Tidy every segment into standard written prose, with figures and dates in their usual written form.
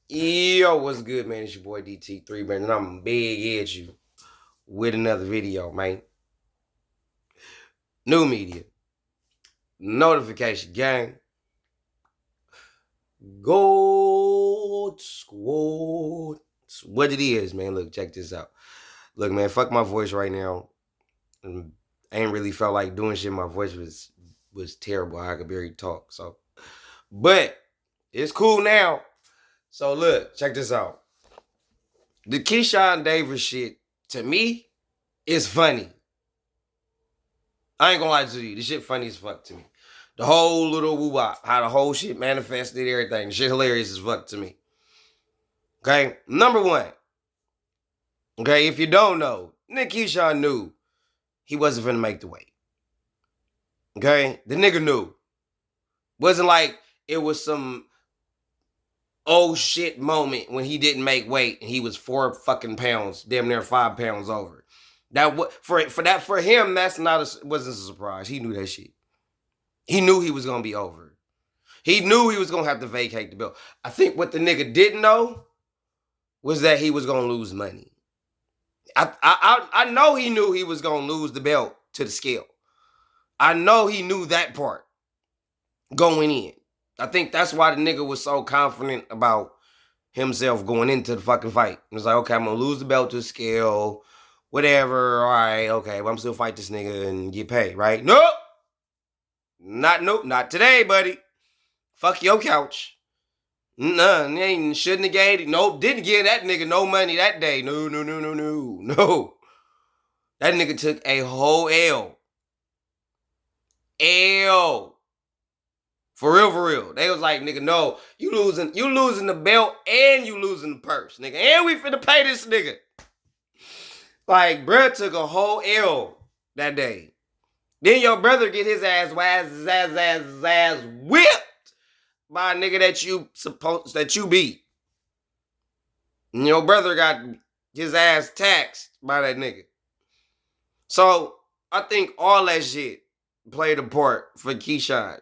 Yo, what's good, man? It's your boy DT3, man, and I'm big at you with another video, man. New media, notification gang, gold squad. It's what it is, man. Look, check this out. Look, man, fuck my voice right now. I ain't really felt like doing shit. My voice was terrible. I could barely talk. But it's cool now. So look, check this out. The Keyshawn Davis shit, to me, is funny. I ain't gonna lie to you. This shit funny as fuck to me. The whole little woo-wop, how the whole shit manifested, everything. The shit hilarious as fuck to me. Okay? Number one. Okay, if you don't know, Nick Keyshawn knew he wasn't finna make the weight. Okay? The nigga knew. Wasn't like it was some oh shit moment when he didn't make weight and he was 4 fucking pounds, damn near 5 pounds over. That for him, that's wasn't a surprise. He knew that shit. He knew he was gonna be over. He knew he was gonna have to vacate the belt. I think what the nigga didn't know was that he was gonna lose money. I know he knew he was gonna lose the belt to the scale. I know he knew that part going in. I think that's why the nigga was so confident about himself going into the fucking fight. He was like, okay, I'm gonna lose the belt to the scale, whatever. All right, okay, but I'm still fight this nigga and get paid, right? Nope. Not today, buddy. Fuck your couch. Nah, shouldn't have gave it. Nope, didn't give that nigga no money that day. No. That nigga took a whole L. L. For real. They was like, nigga, no, you losing the belt and you losing the purse, nigga. And we finna pay this nigga. Like, bruh took a whole L that day. Then your brother get his ass whipped by a nigga that you beat. And your brother got his ass taxed by that nigga. So I think all that shit played a part for Keyshawn.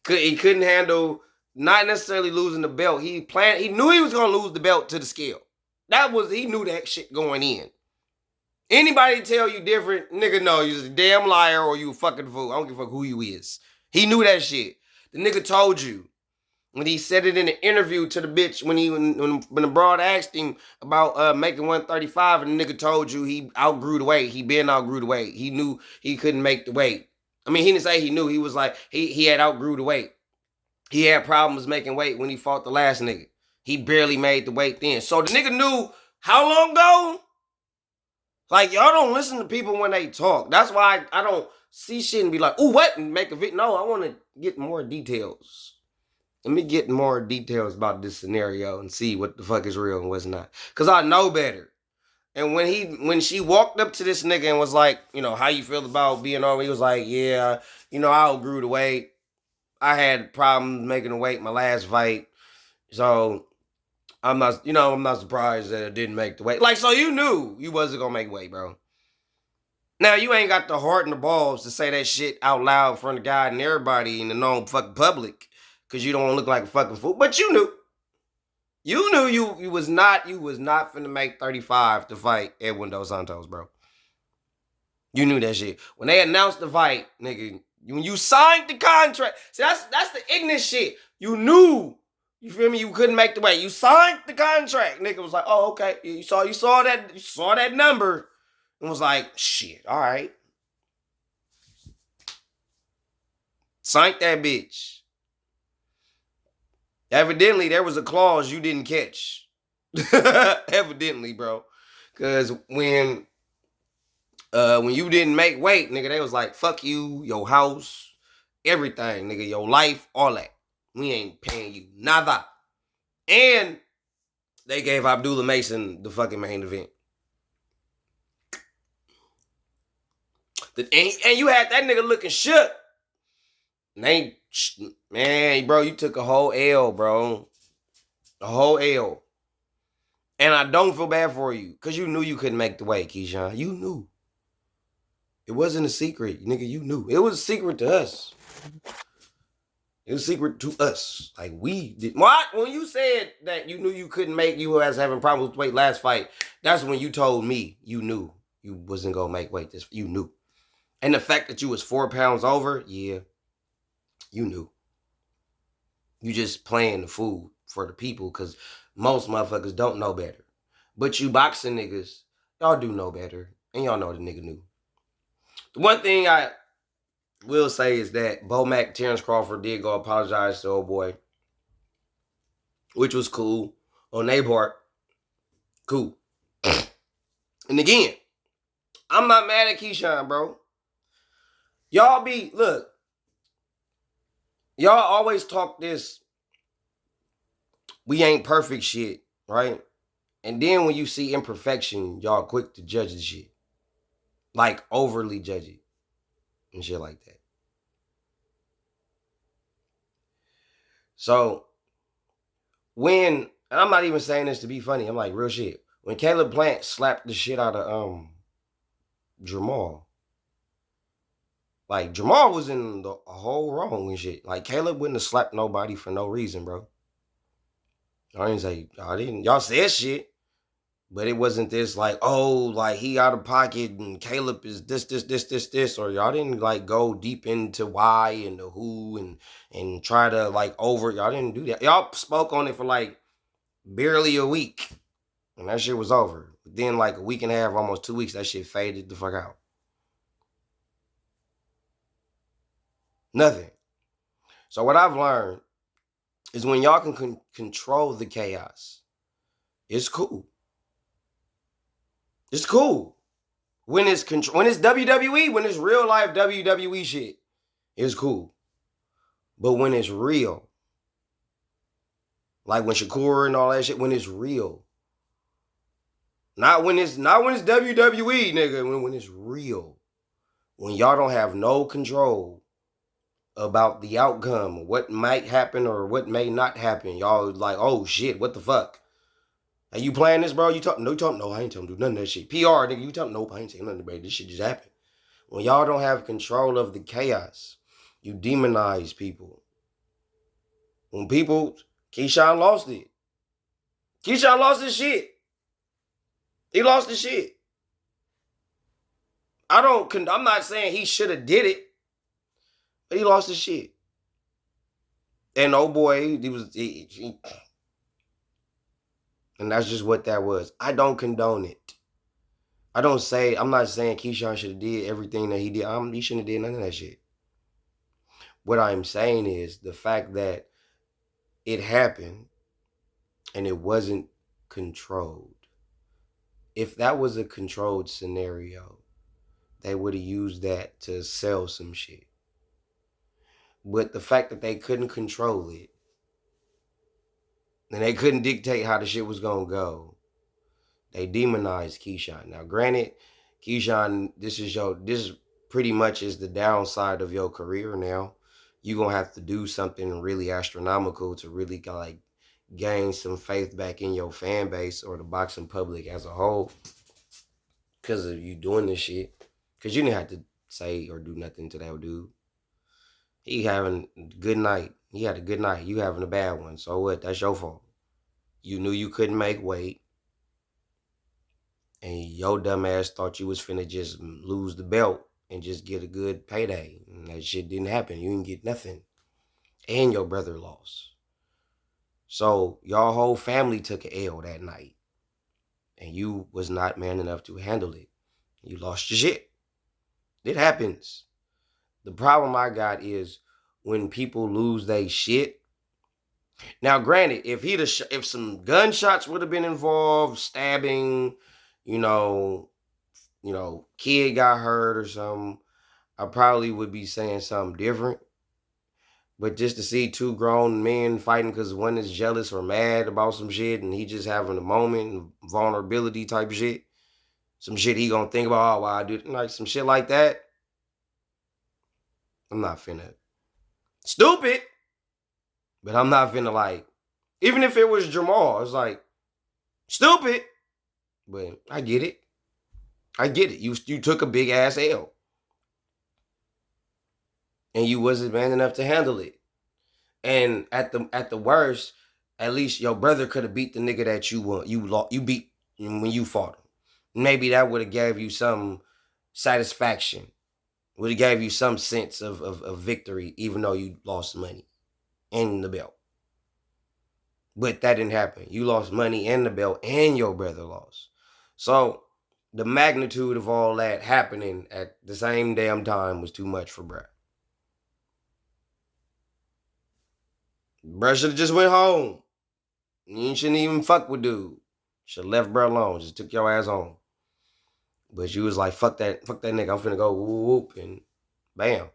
He couldn't handle not necessarily losing the belt. He knew he was gonna lose the belt to the scale. He knew that shit going in. Anybody tell you different, nigga, no, you're a damn liar or you a fucking fool. I don't give a fuck who you is. He knew that shit. The nigga told you. When he said it in an interview to the bitch, when the broad asked him about making 135, and the nigga told you he outgrew the weight. He been outgrew the weight. He knew he couldn't make the weight. I mean, he didn't say he knew. He was like, he had outgrew the weight. He had problems making weight when he fought the last nigga. He barely made the weight then. So the nigga knew how long ago? Like, y'all don't listen to people when they talk. That's why I don't see shit and be like, ooh, what? And make a video. No, I want to get more details. Let me get more details about this scenario and see what the fuck is real and what's not. Because I know better. And when she walked up to this nigga and was like, how you feel about being over? He was like, yeah, I outgrew the weight. I had problems making the weight my last fight. So I'm not surprised that it didn't make the weight. Like, so you knew you wasn't going to make weight, bro. Now, you ain't got the heart and the balls to say that shit out loud in front of God and everybody in the known fucking public. Because you don't want to look like a fucking fool. But you knew. You knew you was not finna make 35 to fight Edwin Dos Santos, bro. You knew that shit. When they announced the fight, nigga, when you signed the contract, see, that's the ignorant shit. You knew, you feel me, you couldn't make the weight. You signed the contract. Nigga was like, oh, okay. You saw that number and was like, shit, all right. Signed that bitch. Evidently, there was a clause you didn't catch. Evidently, bro. Because when you didn't make weight, nigga, they was like, fuck you, your house, everything, nigga, your life, all that. We ain't paying you nada. And they gave Abdullah Mason the fucking main event. And you had that nigga looking shook. Man, bro, you took a whole L, bro. A whole L. And I don't feel bad for you. Because you knew you couldn't make the weight, Keyshawn. You knew. It wasn't a secret, nigga. You knew. It was a secret to us. It was secret to us. Like we did. What? When you said that you knew you couldn't make, you was having problems with weight last fight, that's when you told me you knew you wasn't gonna make weight this. You knew. And the fact that you was 4 pounds over, yeah, you knew. You just playing the fool for the people because most motherfuckers don't know better. But you boxing niggas, y'all do know better. And y'all know the nigga knew. The one thing I will say is that Bo Mac, Terrence Crawford did go apologize to old boy, which was cool. On their part, cool. And again, I'm not mad at Keyshawn, bro. Y'all always talk this, we ain't perfect shit, right? And then when you see imperfection, y'all quick to judge the shit. Like overly judge it and shit like that. So when, and I'm not even saying this to be funny, I'm like real shit. When Caleb Plant slapped the shit out of Jamal, like Jamal was in the whole wrong and shit. Like Caleb wouldn't have slapped nobody for no reason, bro. I didn't say y'all said shit. But it wasn't this like, oh, like he out of pocket and Caleb is this, or y'all didn't like go deep into why and the who and try to like y'all didn't do that. Y'all spoke on it for like barely a week and that shit was over. But then like a week and a half, almost 2 weeks, that shit faded the fuck out. Nothing. So what I've learned is when y'all can control the chaos, it's cool. It's cool. When it's WWE, when it's real life WWE shit, it's cool. But when it's real, like when Shakur and all that shit, when it's real, not when it's WWE, nigga. When it's real, when y'all don't have no control about the outcome, what might happen or what may not happen, y'all like, oh shit, what the fuck? Are you playing this, bro? No, I ain't telling you do none of that shit. PR, nigga, you telling nope, I ain't saying nothing, bro. This shit just happened. When y'all don't have control of the chaos, you demonize people. When Keyshawn lost it. Keyshawn lost his shit. He lost his shit. I'm not saying he should have did it, but he lost his shit. And oh boy, and that's just what that was. I don't condone it. I'm not saying Keyshawn should have did everything that he did. He shouldn't have did none of that shit. What I'm saying is the fact that it happened and it wasn't controlled. If that was a controlled scenario, they would have used that to sell some shit. But the fact that they couldn't control it and they couldn't dictate how the shit was gonna go, they demonized Keyshawn. Now, granted, Keyshawn, this is pretty much is the downside of your career now. You're gonna have to do something really astronomical to really like gain some faith back in your fan base or the boxing public as a whole. Because of you doing this shit. Because you didn't have to say or do nothing to that dude. He having a good night. He had a good night. You having a bad one. So what? That's your fault. You knew you couldn't make weight. And your dumb ass thought you was finna just lose the belt and just get a good payday. And that shit didn't happen. You didn't get nothing. And your brother lost. So your whole family took an L that night. And you was not man enough to handle it. You lost your shit. It happens. The problem I got is when people lose their shit. Now, granted, if some gunshots would have been involved, stabbing, kid got hurt or something, I probably would be saying something different. But just to see two grown men fighting because one is jealous or mad about some shit and he just having a moment, vulnerability type shit, some shit he gonna think about, oh, why I do like some shit like that. I'm not finna. Stupid. But I'm not finna like, even if it was Jamal, it's like, stupid. But I get it. You took a big ass L. And you wasn't man enough to handle it. And at the worst, at least your brother could have beat the nigga that you beat when you fought him. Maybe that would have gave you some satisfaction. Would have gave you some sense of victory, even though you lost money and the belt. But that didn't happen. You lost money and the belt, and your brother lost. So the magnitude of all that happening at the same damn time was too much for bruh. Bruh should have just went home. You shouldn't even fuck with dude. Should have left bruh alone. Just took your ass home. But you was like, fuck that nigga. I'm finna go whoop whoop and bam.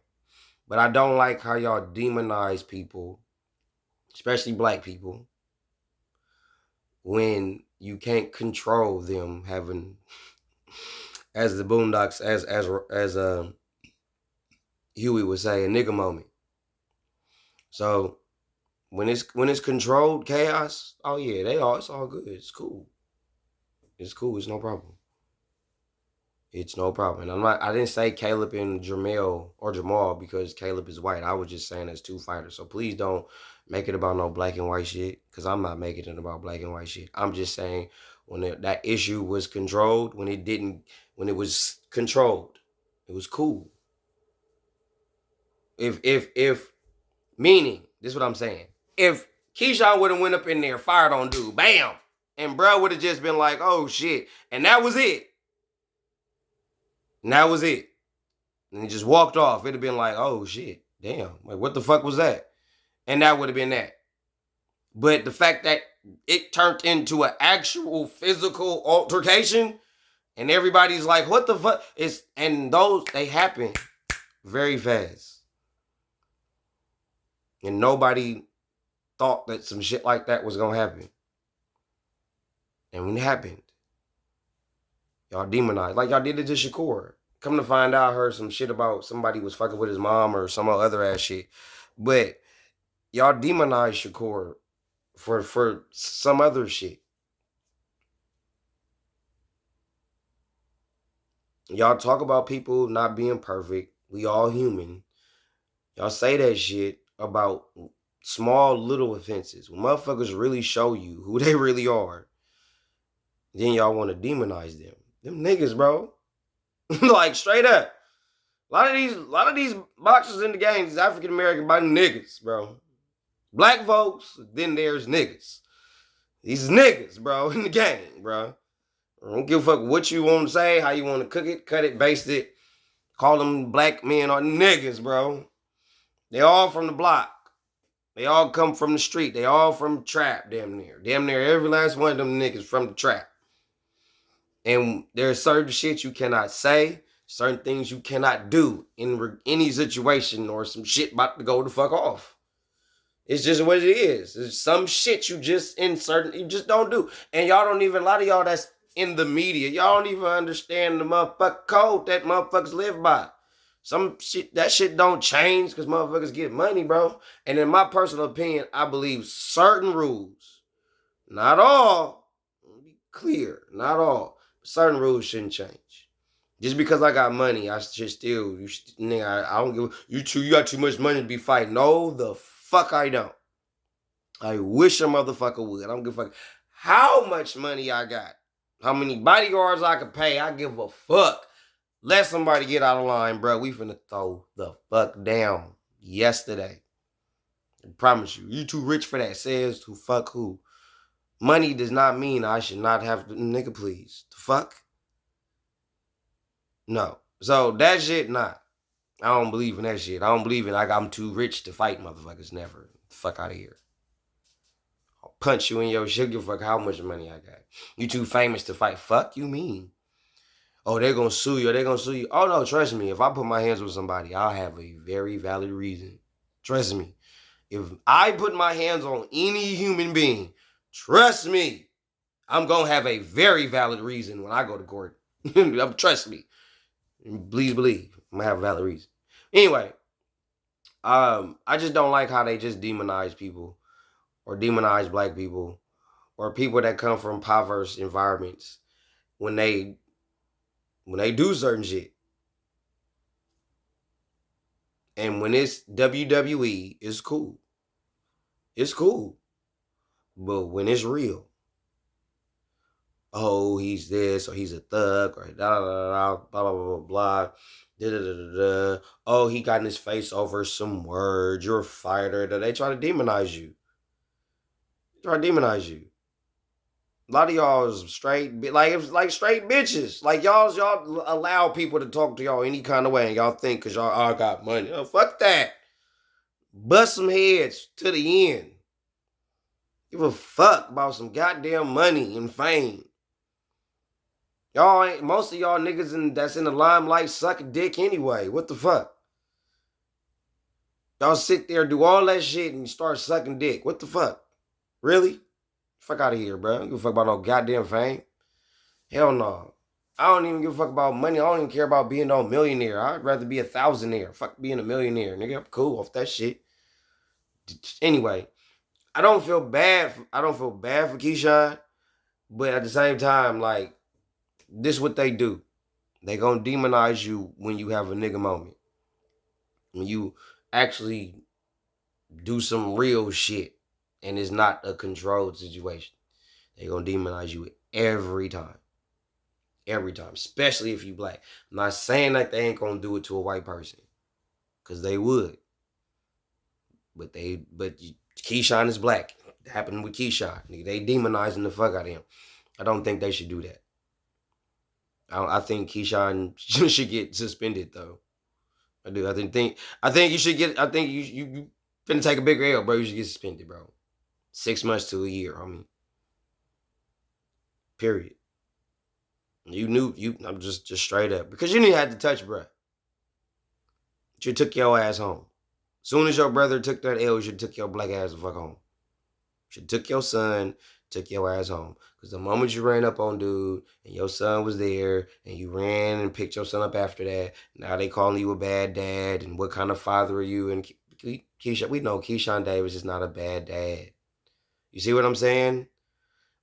But I don't like how y'all demonize people, especially black people, when you can't control them having, as the Boondocks, as Huey would say, a nigga moment. So when it's controlled chaos, oh yeah, it's all good. It's cool. It's cool. It's no problem. It's no problem. And I didn't say Caleb and Jamal because Caleb is white. I was just saying as two fighters. So please don't make it about no black and white shit, because I'm not making it about black and white shit. I'm just saying when that issue was controlled, when it was controlled, it was cool. If meaning, this is what I'm saying. If Keyshawn would have went up in there, fired on dude, bam, and bro would have just been like, oh shit, and that was it. And that was it. And he just walked off. It'd have been like, oh shit, damn, like what the fuck was that? And that would have been that. But the fact that it turned into an actual physical altercation, and everybody's like, what the fuck? And those, they happen very fast. And nobody thought that some shit like that was gonna happen. And when it happened, y'all demonized. Like y'all did it to Shakur. Come to find out, I heard some shit about somebody was fucking with his mom or some other ass shit. But y'all demonized Shakur for some other shit. Y'all talk about people not being perfect. We all human. Y'all say that shit about small little offenses. When motherfuckers really show you who they really are, then y'all want to demonize them. Them niggas, bro. Like straight up. A lot of these boxers in the game is African American by niggas, bro. Black folks, then there's niggas. These niggas, bro, in the game, bro. I don't give a fuck what you want to say, how you want to cook it, cut it, baste it. Call them black men or niggas, bro. They all from the block. They all come from the street. They all from the trap, damn near. Damn near every last one of them niggas from the trap. And there's certain shit you cannot say, certain things you cannot do in any situation or some shit about to go the fuck off. It's just what it is. There's some shit you just don't do. And y'all don't even, a lot of y'all that's in the media, y'all don't even understand the motherfucking code that motherfuckers live by. Some shit, that shit don't change because motherfuckers get money, bro. And in my personal opinion, I believe certain rules, not all, let me be clear, not all, but certain rules shouldn't change. Just because I got money, I should still, nigga, I don't give, you got too much money to be fighting. No, the fuck I don't. I wish a motherfucker would. I don't give a fuck how much money I got. How many bodyguards I could pay. I give a fuck. Let somebody get out of line, bro. We finna throw the fuck down yesterday. I promise you. You too rich for that. Says to fuck who? Money does not mean I should not have to, nigga, please. The fuck? No. So that shit, nah. I don't believe in that shit. I don't believe in like I'm too rich to fight motherfuckers. Never. The fuck out of here. I'll punch you in your shit. Give a fuck how much money I got. You too famous to fight. Fuck you mean? Oh, they're gonna sue you. They're gonna sue you. Oh no, trust me. If I put my hands with somebody, I'll have a very valid reason. Trust me. If I put my hands on any human being, trust me, I'm gonna have a very valid reason when I go to court. Trust me. Please believe. I'm gonna have a valid reason. Anyway, I just don't like how they just demonize people or demonize black people or people that come from impoverished environments when they do certain shit. And when it's WWE, it's cool. It's cool. But when it's real, oh, he's this or he's a thug or da da da da blah blah blah blah da da da da da. Oh, he got in his face over some words. You're a fighter. They try to demonize you. They try to demonize you. A lot of y'all is straight, like it's like straight bitches. Like y'all allow people to talk to y'all any kind of way, and y'all think because y'all all got money. Oh, fuck that. Bust some heads to the end. Give a fuck about some goddamn money and fame. Y'all ain't, most of y'all niggas that's in the limelight suck a dick anyway. What the fuck? Y'all sit there, do all that shit, and start sucking dick. What the fuck? Really? Fuck out of here, bro. I don't give a fuck about no goddamn fame. Hell no. I don't even give a fuck about money. I don't even care about being no millionaire. I'd rather be a thousandaire. Fuck being a millionaire, nigga. I'm cool off that shit. Anyway, I don't feel bad. I don't feel bad for Keyshawn, but at the same time, like, this is what they do. They gonna demonize you when you have a nigga moment. When you actually do some real shit and it's not a controlled situation. They gonna demonize you every time. Every time. Especially if you black. I'm not saying that they ain't gonna do it to a white person. Cause they would. But Keyshawn is black. It happened with Keyshawn. They demonizing the fuck out of him. I don't think they should do that. I think Keyshawn should get suspended though. I do. I think you should get. I think you finna take a bigger L, bro. You should get suspended, bro. 6 months to a year. I mean, period. You knew I'm just straight up because you didn't have to touch, bro. You took your ass home. Soon as your brother took that L, you should took your black ass the fuck home. You should took your son, took your ass home. Because the moment you ran up on dude and your son was there and you ran and picked your son up after that, now they calling you a bad dad and what kind of father are you? And Keyshawn, we know Keyshawn Davis is not a bad dad. You see what I'm saying?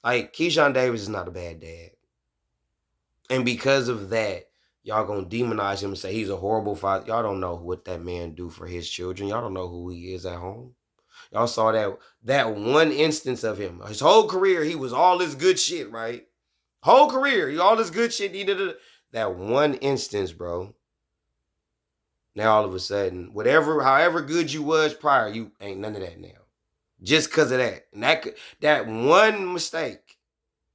Like, Keyshawn Davis is not a bad dad. And because of that, y'all gonna demonize him and say he's a horrible father. Y'all don't know what that man do for his children. Y'all don't know who he is at home. Y'all saw that one instance of him. His whole career, he was all this good shit, right? Whole career, he all this good shit. He did that one instance, bro. Now all of a sudden, however good you was prior, you ain't none of that now. Just because of that. And that one mistake.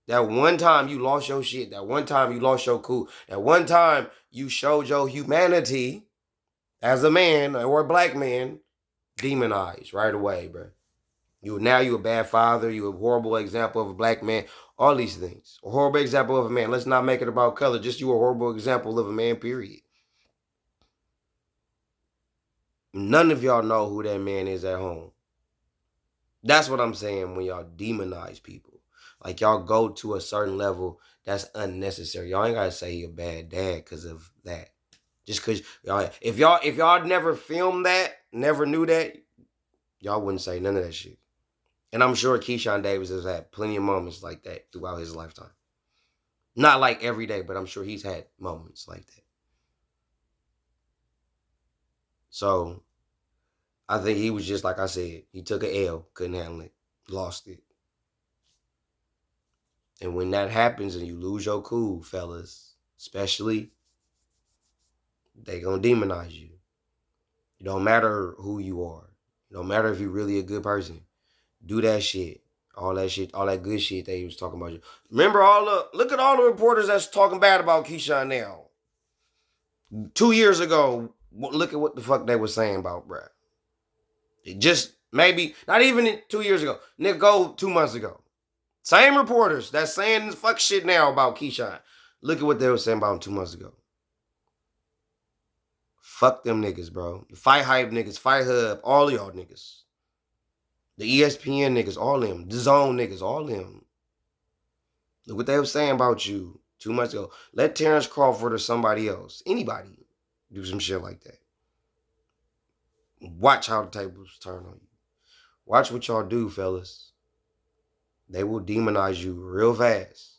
That one time you lost your shit. That one time you lost your cool. That one time you showed your humanity as a man or a black man, demonized right away, bro. You a bad father. You a horrible example of a black man. All these things. A horrible example of a man. Let's not make it about color. Just you a horrible example of a man, period. None of y'all know who that man is at home. That's what I'm saying when y'all demonize people. Like, y'all go to a certain level that's unnecessary. Y'all ain't gotta say he a bad dad because of that. Just because y'all, if y'all never filmed that, never knew that, y'all wouldn't say none of that shit. And I'm sure Keyshawn Davis has had plenty of moments like that throughout his lifetime. Not like every day, but I'm sure he's had moments like that. So, I think he was just, like I said, he took an L, couldn't handle it, lost it. And when that happens and you lose your cool, fellas, especially, they gonna demonize you. It don't matter who you are. It don't matter if you're really a good person. Do that shit. All that good shit they was talking about you. Remember look at all the reporters that's talking bad about Keyshawn now. 2 years ago, look at what the fuck they were saying about bruh. It just, maybe, not even 2 years ago. Nigga, go 2 months ago. Same reporters that's saying fuck shit now about Keyshawn. Look at what they were saying about him 2 months ago. Fuck them niggas, bro. The Fight Hype niggas, Fight Hub, all y'all niggas. The ESPN niggas, all them. The Zone niggas, all them. Look what they were saying about you 2 months ago. Let Terrence Crawford or somebody else, anybody, do some shit like that. Watch how the tables turn on you. Watch what y'all do, fellas. They will demonize you real fast.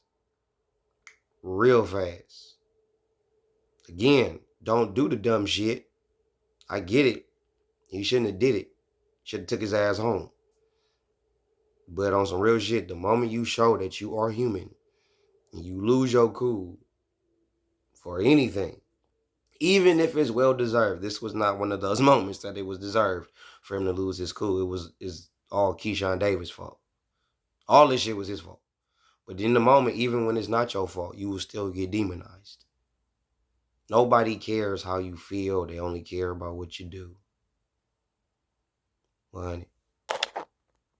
Real fast. Again, don't do the dumb shit. I get it. He shouldn't have did it. Should have took his ass home. But on some real shit, the moment you show that you are human and you lose your cool for anything, even if it's well deserved, this was not one of those moments that it was deserved for him to lose his cool. It's all Keyshawn Davis' fault. All this shit was his fault. But in the moment, even when it's not your fault, you will still get demonized. Nobody cares how you feel. They only care about what you do. 100.